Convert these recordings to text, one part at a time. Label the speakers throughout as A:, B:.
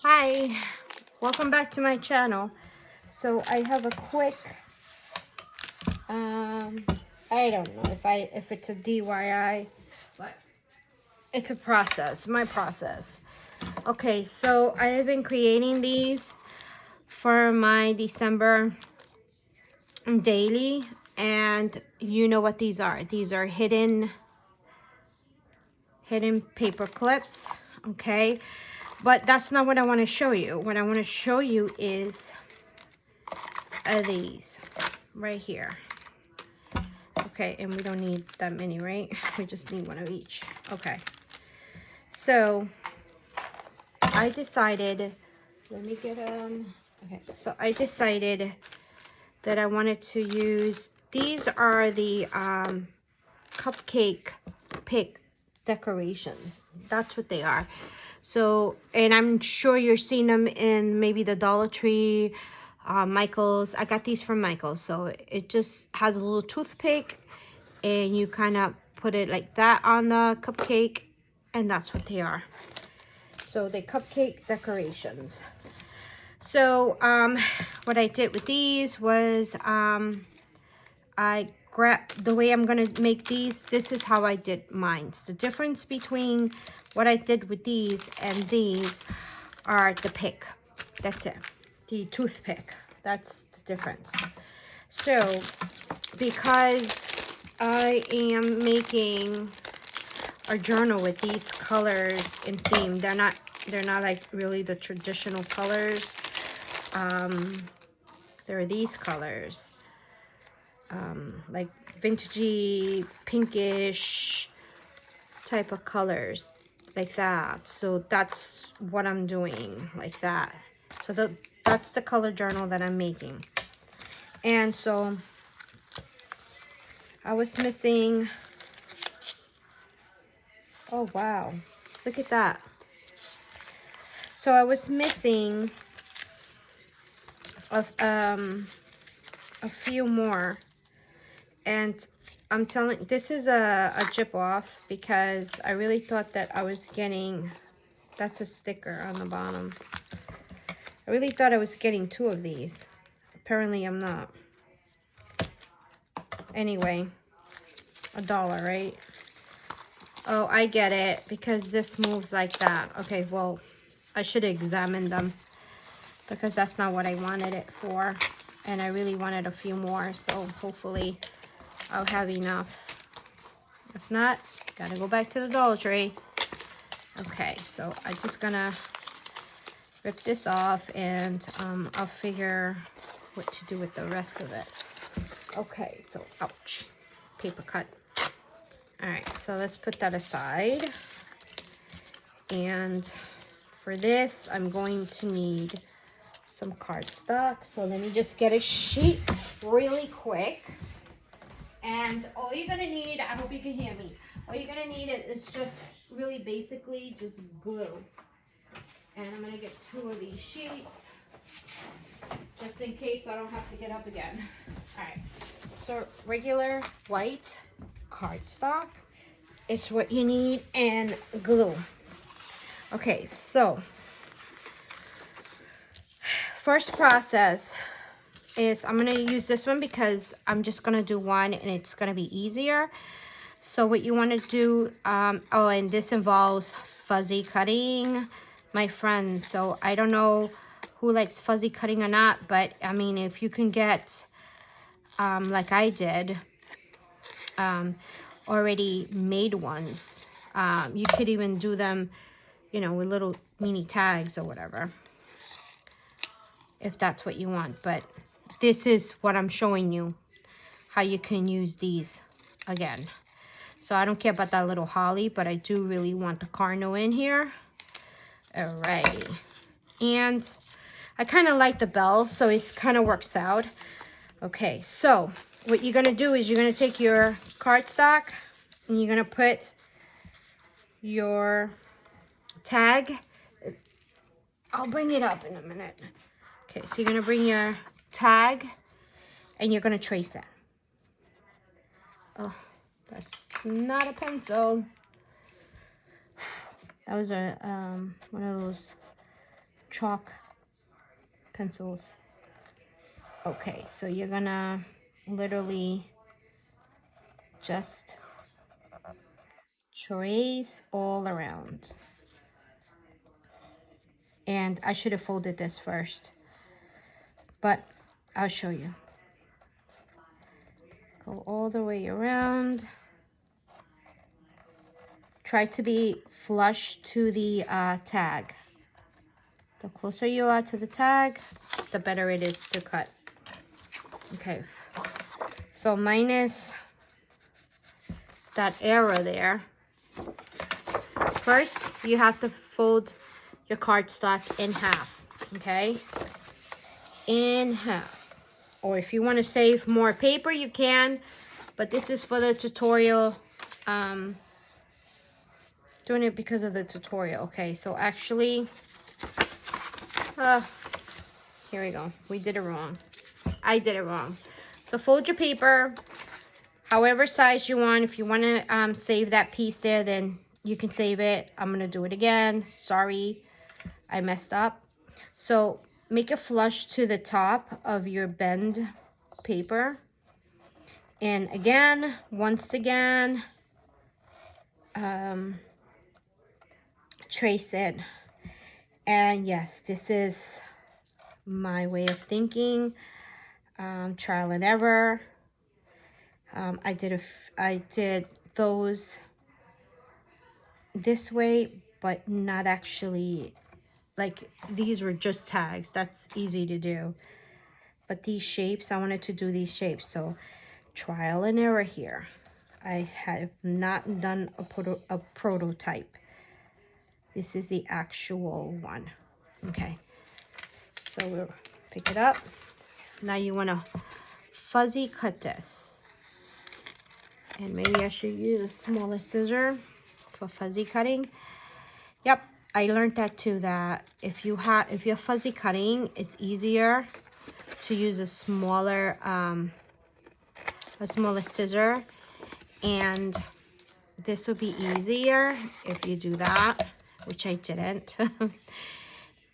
A: Hi, welcome back to my channel. So I have a quick, um, I don't know if it's a DIY, but it's a process, my process. Okay, so I have been creating these for my December daily, and you know what these are. These are hidden paper clips, okay? But that's not what I want to show you. What I want to show you is these right here. Okay, and we don't need that many, right? We just need one of each. Okay, so I decided, let me get okay, so I decided that I wanted to use, these are the cupcake pick decorations. That's what they are. So, and I'm sure you're seeing them in maybe the Dollar Tree, Michael's. I got these from Michael's. So it just has a little toothpick and you kind of put it like that on the cupcake, and that's what they are. So the cupcake decorations. So what I did with these was I grabbed, the way I'm gonna make these, this is how I did mine. The difference between what I did with these and these are the pick. That's it. The toothpick. That's the difference. So because I am making a journal with these colors in theme, they're not like really the traditional colors. There are these colors, like vintagey, pinkish type of colors, like that. So that's what I'm doing, like that. So that's the color journal that I'm making. And so I was missing, oh wow, look at that. So I was missing a few more, and I'm telling, this is a chip off because I really thought that I was getting, that's a sticker on the bottom. I really thought I was getting two of these. Apparently I'm not. Anyway, $1, right? Oh, I get it, because this moves like that. Okay, well, I should examine them because that's not what I wanted it for. And I really wanted a few more, so hopefully I'll have enough. If not, gotta go back to the Dollar Tree. Okay, so I'm just gonna rip this off, and I'll figure what to do with the rest of it. Okay, so ouch, paper cut. All right, so let's put that aside. And for this, I'm going to need some cardstock. So let me just get a sheet really quick. And all you're gonna need, I hope you can hear me. All you're gonna need is just really basically just glue. And I'm gonna get two of these sheets just in case I don't have to get up again. All right, so regular white cardstock, it's what you need, and glue. Okay, so first process is I'm gonna use this one because I'm just gonna do one and it's gonna be easier. So what you want to do, oh, and this involves fuzzy cutting, my friends. So I don't know who likes fuzzy cutting or not, but I mean, if you can get, like I did, already made ones, you could even do them, you know, with little mini tags or whatever, if that's what you want. But this is what I'm showing you, how you can use these again. So I don't care about that little holly, but I do really want the Carno in here. Alrighty. And I kind of like the bell, so it kind of works out. Okay, so what you're going to do is you're going to take your cardstock and you're going to put your tag. I'll bring it up in a minute. Okay, so you're going to bring your tag and you're going to trace it. Oh, that's not a pencil. That was a one of those chalk pencils. Okay, so you're gonna literally just trace all around. And I should have folded this first, but I'll show you. Go all the way around. Try to be flush to the tag. The closer you are to the tag, the better it is to cut. Okay, so minus that error there. First, you have to fold your cardstock in half, okay? In half. Or if you want to save more paper, you can, but this is for the tutorial. Doing it because of the tutorial. Okay, so actually, here we go. We did it wrong. I did it wrong. So fold your paper however size you want. If you want to save that piece there, then you can save it. I'm going to do it again. Sorry, I messed up. So make a flush to the top of your bend paper. And again, once again, trace it. And yes, this is my way of thinking. Trial and error. I did those this way, but not actually, like these were just tags. That's easy to do. But these shapes, I wanted to do these shapes. So trial and error here. I have not done a prototype. This is the actual one. Okay. So we'll pick it up. Now you want to fuzzy cut this. And maybe I should use a smaller scissor for fuzzy cutting. Yep, I learned that too, that if you're fuzzy cutting, it's easier to use a smaller scissor, and this will be easier if you do that, which I didn't.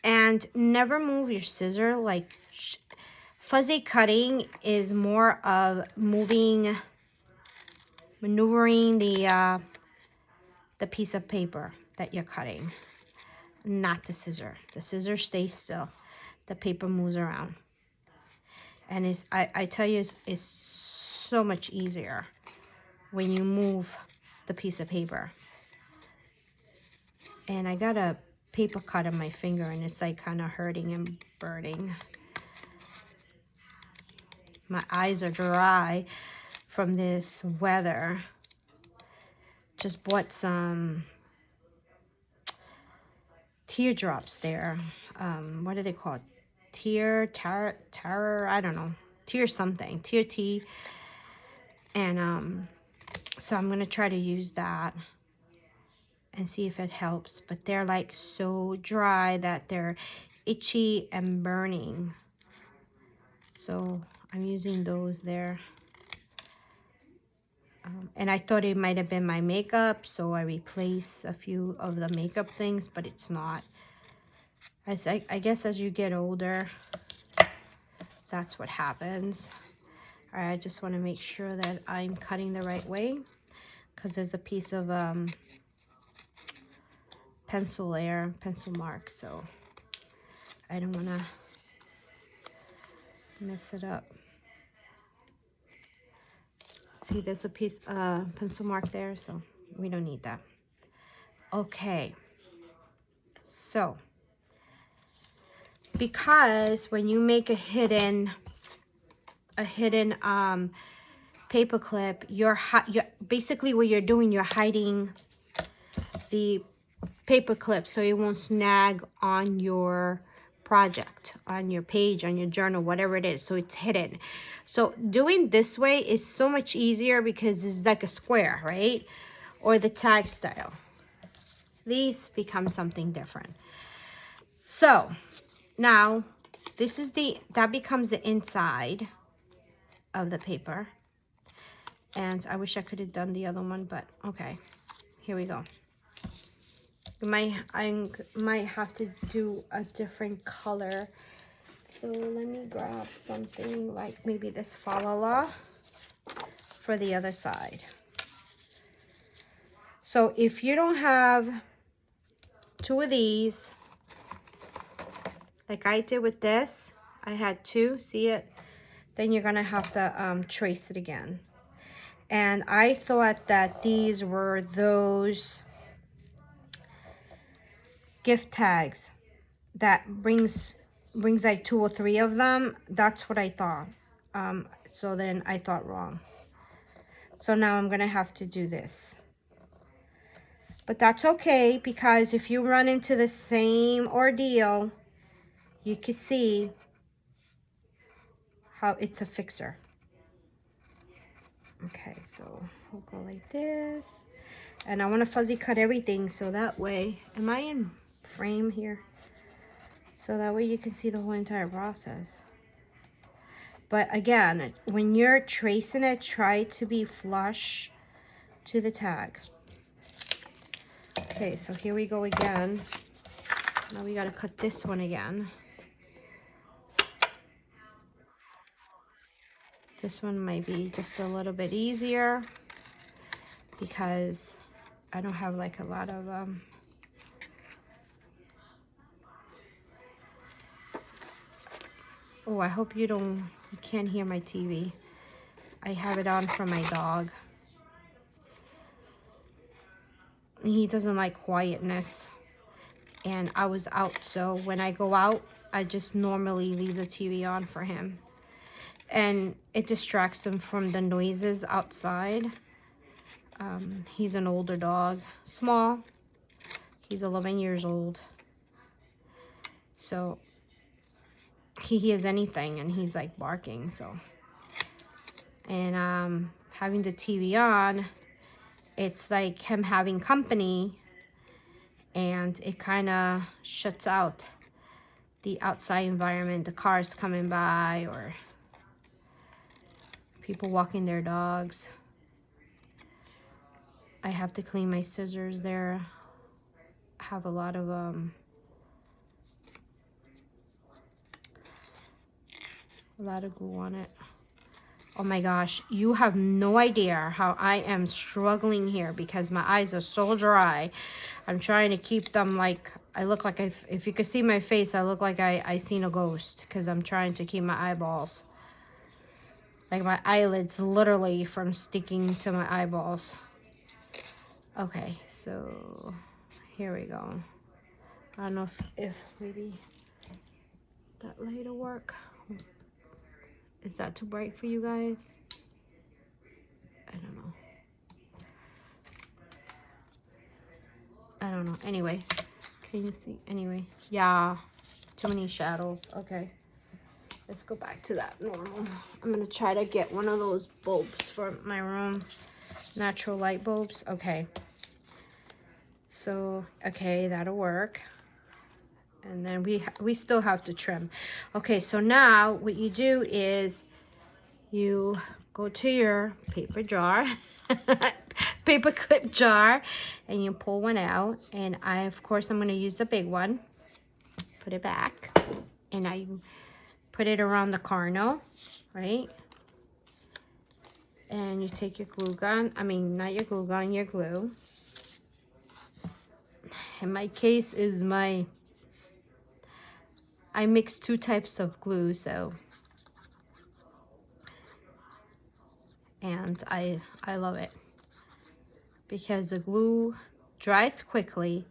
A: And never move your scissor. Like fuzzy cutting is more of maneuvering the piece of paper that you're cutting, not the scissor. The scissor stays still. The paper moves around. And I tell you, it's so much easier when you move the piece of paper. And I got a paper cut on my finger, and it's like kind of hurting and burning. My eyes are dry from this weather. Just bought some teardrops there. What are they called? Tar, I don't know. Tear something. Tear tea. And so I'm going to try to use that and see if it helps. But they're like so dry that they're itchy and burning. So I'm using those there. And I thought it might have been my makeup, so I replaced a few of the makeup things, but it's not. I guess as you get older, that's what happens. All right, I just want to make sure that I'm cutting the right way, because there's a piece of pencil mark, so I don't want to mess it up. See, there's a piece pencil mark there, so we don't need that. Okay, so because when you make a hidden paper clip, you're basically what you're doing, you're hiding the paper clip so it won't snag on your project, on your page, on your journal, whatever it is, so it's hidden. So doing this way is so much easier because it's like a square, right? Or the tag style. These become something different. So now this is that becomes the inside of the paper. And I wish I could have done the other one, but okay, here we go. I might have to do a different color. So let me grab something like maybe this Falala for the other side. So if you don't have two of these, like I did with this, I had two, see it? Then you're gonna have to trace it again. And I thought that these were those gift tags that brings like 2 or 3 of them. That's what I thought. So then I thought wrong. So now I'm gonna have to do this. But that's okay, because if you run into the same ordeal, you can see how it's a fixer. Okay, so we'll go like this. And I want to fuzzy cut everything so that way, am I in frame here? So that way you can see the whole entire process. But again, when you're tracing it, try to be flush to the tag. Okay, so here we go again. Now we gotta cut this one again. This one might be just a little bit easier because I don't have like a lot of oh, I hope you can't hear my TV. I have it on for my dog. He doesn't like quietness. And I was out, so when I go out, I just normally leave the TV on for him. And it distracts him from the noises outside. He's an older dog, small. He's 11 years old. So he hears anything and he's like barking, so. And having the TV on, it's like him having company, and it kind of shuts out the outside environment, the cars coming by or people walking their dogs. I have to clean my scissors there. I have a lot of glue on it. Oh my gosh, you have no idea how I am struggling here because my eyes are so dry. I'm trying to keep them like, I look like, if you could see my face, I look like I seen a ghost because I'm trying to keep my eyeballs. Like my eyelids literally from sticking to my eyeballs. Okay, so here we go. I don't know if maybe that light will work. Is that too bright for you guys? I don't know. I don't know. Anyway, can you see? Anyway, yeah, too many shadows. Okay, let's go back to that normal. I'm gonna try to get one of those bulbs for my room, natural light bulbs. Okay, so okay, that'll work. And then we still have to trim. Okay, so now what you do is you go to your paper jar, paper clip jar, and you pull one out. And of course, I'm going to use the big one. Put it back. And now you put it around the carno, right? And you take your glue gun. I mean, not your glue gun, your glue. In my case is I mix 2 types of glue, so. And I love it because the glue dries quickly,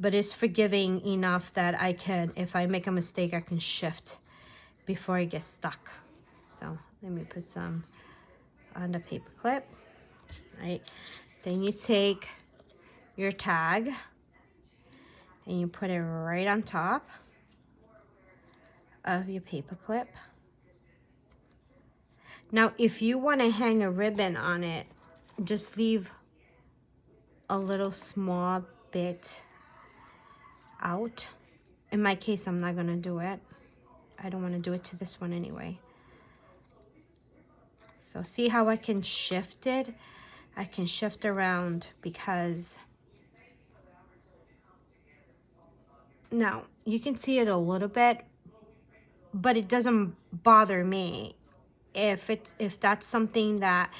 A: but it's forgiving enough that I can, if I make a mistake, I can shift before I get stuck. So let me put some on the paper clip, right? Then you take your tag and you put it right on top of your paper clip. Now, if you want to hang a ribbon on it, just leave a little small bit out. In my case, I'm not going to do it. I don't want to do it to this one anyway. So see how I can shift it? I can shift around because Now, you can see it a little bit, but it doesn't bother me. If that's something that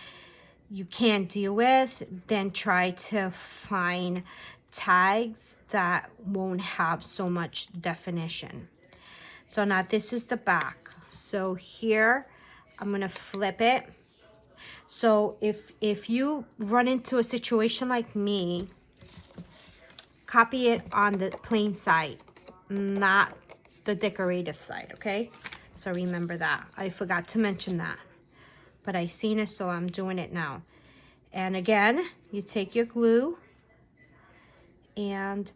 A: you can't deal with, then try to find tags that won't have so much definition. So now this is the back. So here, I'm gonna flip it. So if you run into a situation like me, copy it on the plain side, not the decorative side, okay? So remember that. I forgot to mention that, but I seen it, so I'm doing it now. And again, you take your glue, and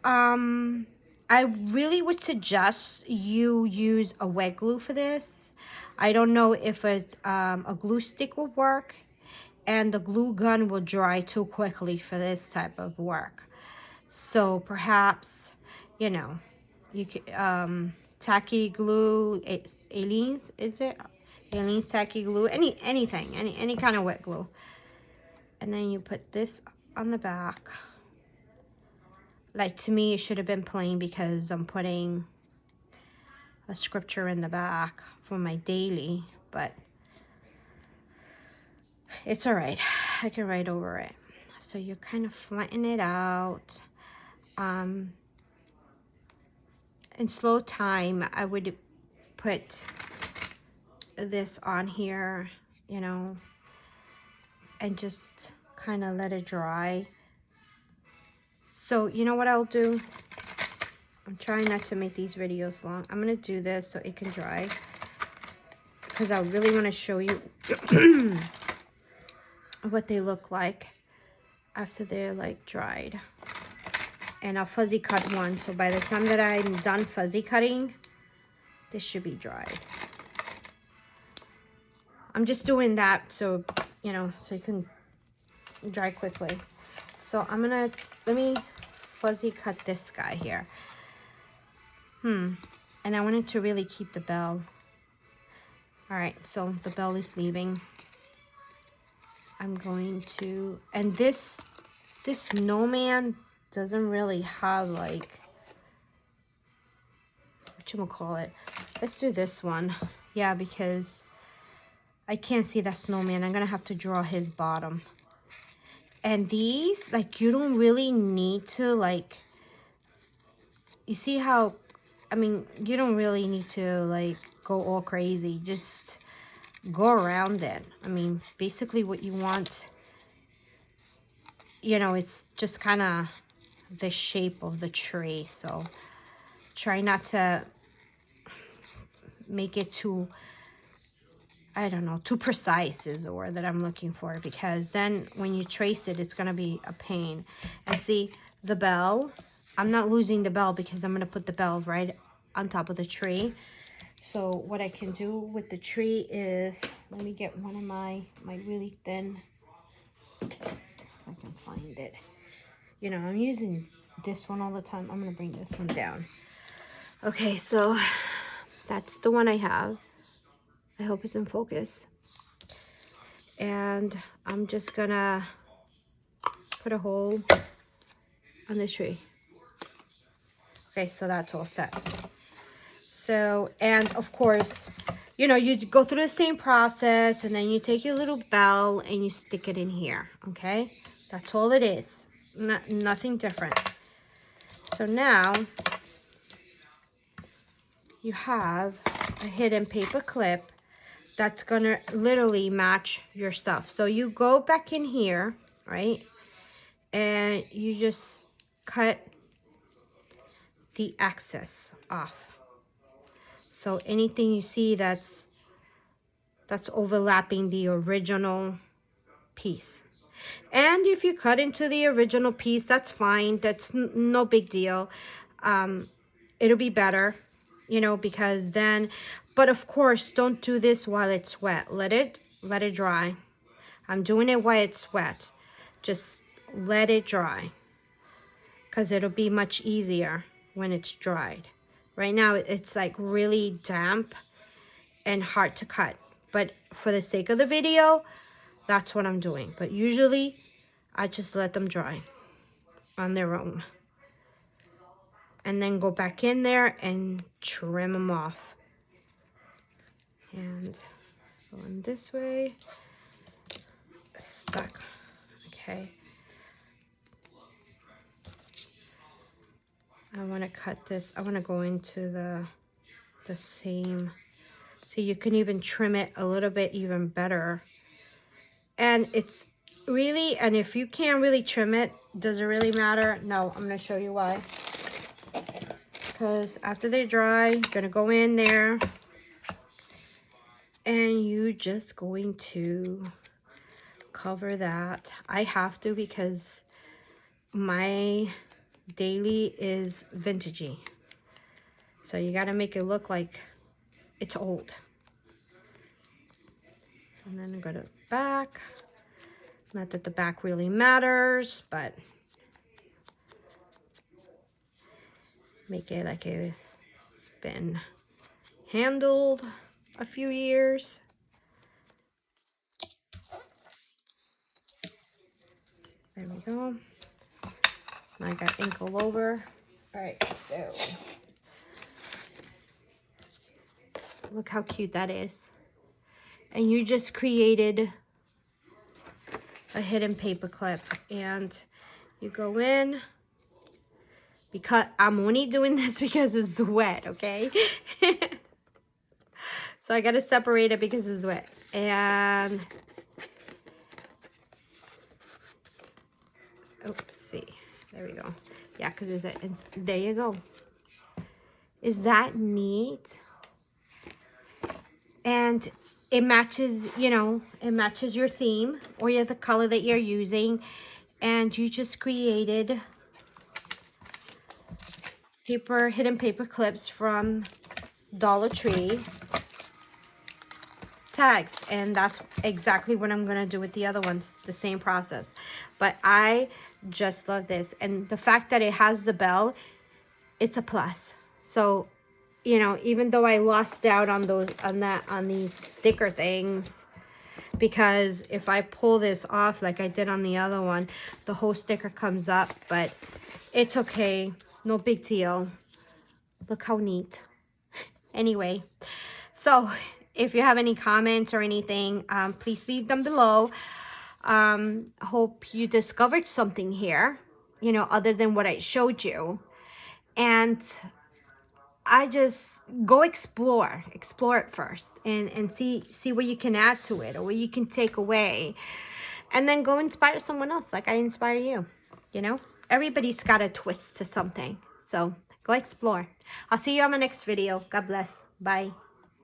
A: I really would suggest you use a wet glue for this. I don't know if a glue stick will work, and the glue gun will dry too quickly for this type of work. So perhaps, you know, you can tacky glue, Aleene's, is it? Aleene's tacky glue, anything, any kind of wet glue. And then you put this on the back. Like, to me, it should have been plain because I'm putting a scripture in the back for my daily, but it's all right. I can write over it. So you kind of flatten it out. In slow time, I would put this on here, you know, and just kind of let it dry. So you know what I'll do? I'm trying not to make these videos long. I'm going to do this so it can dry, because I really want to show you what they look like after they're like dried. And I'll fuzzy cut one, so by the time that I'm done fuzzy cutting, this should be dried. I'm just doing that so, you know, so you can dry quickly. So I'm gonna, let me fuzzy cut this guy here. And I wanted to really keep the bell. All right, so the bell is leaving. I'm going to, and this snowman doesn't really have like, whatchamacallit. Let's do this one. Yeah, because I can't see that snowman. I'm gonna have to draw his bottom. And these, like, you don't really need to, like, you see how, I mean, you don't really need to, like, go all crazy. Just go around it. I mean, basically what you want, you know, it's just kind of the shape of the tree. So try not to make it too, I don't know, too precise is the word that I'm looking for, because then when you trace it, it's going to be a pain. And see, the bell, I'm not losing the bell because I'm going to put the bell right on top of the tree. So what I can do with the tree is, let me get one of my really thin, if I can find it. You know, I'm using this one all the time. I'm going to bring this one down. Okay, so that's the one I have. I hope it's in focus. And I'm just gonna put a hole on the tree. Okay, so that's all set. So, and of course, you know, you go through the same process, and then you take your little bell and you stick it in here, okay? That's all it is. Nothing different. So now you have a hidden paper clip that's gonna literally match your stuff. So you go back in here, right? And you just cut the excess off. So anything you see that's overlapping the original piece. And if you cut into the original piece, that's fine. That's no big deal. It'll be better, you know, because then, but of course, don't do this while it's wet. Let it dry. I'm doing it while it's wet. Just let it dry, because it'll be much easier when it's dried. Right now, it's like really damp and hard to cut. But for the sake of the video, that's what I'm doing. But usually, I just let them dry on their own. and then go back in there and trim them off. And going this way, stuck. Okay. I want to cut this. I want to go into the same, so you can even trim it a little bit even better. And it's really, and if you can't really trim it, does it really matter? No, I'm going to show you why. Because after they dry, you're going to go in there and you just going to cover that. I have to because my daily is vintagey. So you got to make it look like it's old. And then go to the back. Not that the back really matters, but make it like it's been handled a few years. There we go. I got ink all over. All right, so look how cute that is. And you just created a hidden paper clip, and you go in, because I'm only doing this because it's wet, okay? So I gotta separate it because it's wet. And oopsie, there we go. Yeah, because there you go. Is that neat? And it matches, you know, it matches your theme or the color that you're using. And you just created hidden paper clips from Dollar Tree tags. And that's exactly what I'm going to do with the other ones, the same process. But I just love this. And the fact that it has the bell, it's a plus. So, you know, even though I lost out on these sticker things, because if I pull this off like I did on the other one, the whole sticker comes up, but it's okay. No big deal. Look how neat. Anyway, so if you have any comments or anything, please leave them below. Hope you discovered something here, you know, other than what I showed you. And I just go explore it first and see what you can add to it or what you can take away, and then go inspire someone else like I inspire you. You know, everybody's got a twist to something, so go explore. I'll see you on my next video. God bless. Bye.